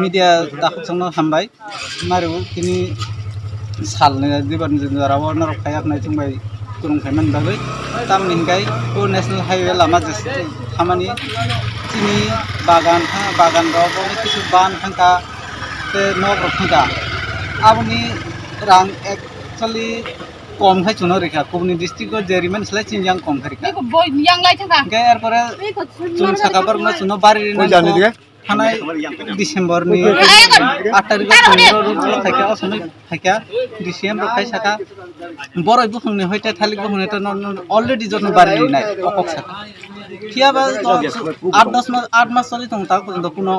media takut sama hambai, maru kini salnya di bandung Rawa norok kayak naik cumbai kurung kemen bagai, tam ningkai ko national highway lama jasa, hamani kini bagan rawa ni kisu ban hangka te norok hangka, abni rang actually কম খাই চুনো রেখা কোবনি district জেরিমেন সলাই চিনজাং কম খারিকা yang lai thanga গে এরপরে চুন সাকাবার না চুনো বাড়ি না থানায় ডিসেম্বর নি 8 তারিখ রোড থাকে অসমে থাকে ডিসেম্বর খাই সাকা বড় বুখনি হইতে থালিক বুখনি তো অলরেডি জন্য বাড়ি নাই অকক সাকা কিয়াবা 8 মাস চলি তং তা পর্যন্ত কোনো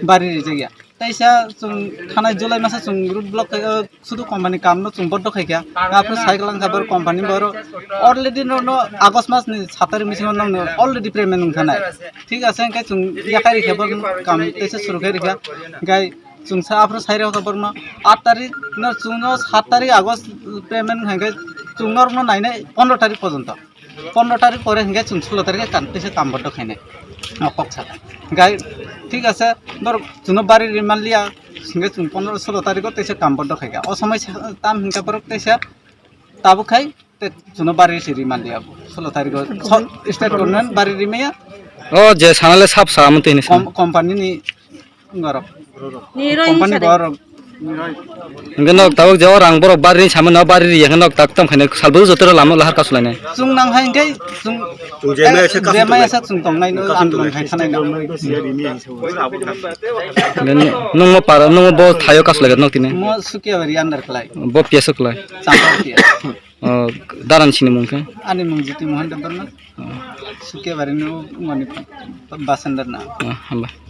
বাড়ি জায়গা তাইসা जों थानाय जुलाइ मासा जों रुट ब्लक सुदु कम्पानी कामनो जों बड्ड खायखा आपन साइकलां खाबर कम्पानी बर अलरेडी नो आगस्ट मास नि 7 तारिख मिसिम न अलरेडी पेमेन्ट थानाय ठीक আছে के जों याखारि खाबर काम तैसा सुरु खारिखा गाय जों सा आपन साइराव खाबर न 8 तारिख न जों 7 तारिख आगस्ट पेमेन्ट खायखा जों न नायनाय 15 तारिख पर्यन्त 15 तारिख परे हंगे जों 16 तारिख कान तैसा काम बड्ड खायनाय अকক साका गाय ঠিক আছে ধর চুনো বাড়ি রিমান লিয়া সঙ্গে 15-16 তারিখ তেসে কাম বন্ধ খাইগা অসময় তাম হিংকা পর তেসে তাবু খাই তে চুনো বাড়ি সে রিমান লিয়া 16 তারিখ স্টার্ট করনেন বাড়ি রিমায়া ও যে সানালে সাপ সামতে নি কোম্পানি নি গরব company গরব Genok tawak jawa rang borok bari sama na bari ya genok tak tam khane salbu jotor lama lahar kasulane chung nang hai kai chung jema esa chung tong nai no andlong hai thanai na nung mo para nung bo thayo kasulage nok tine mo sukia bari andar klai bo piesok lai champa daran sini mungkin ani mungjiti mohan dabarna sukia bari no ngoni basandar na hamba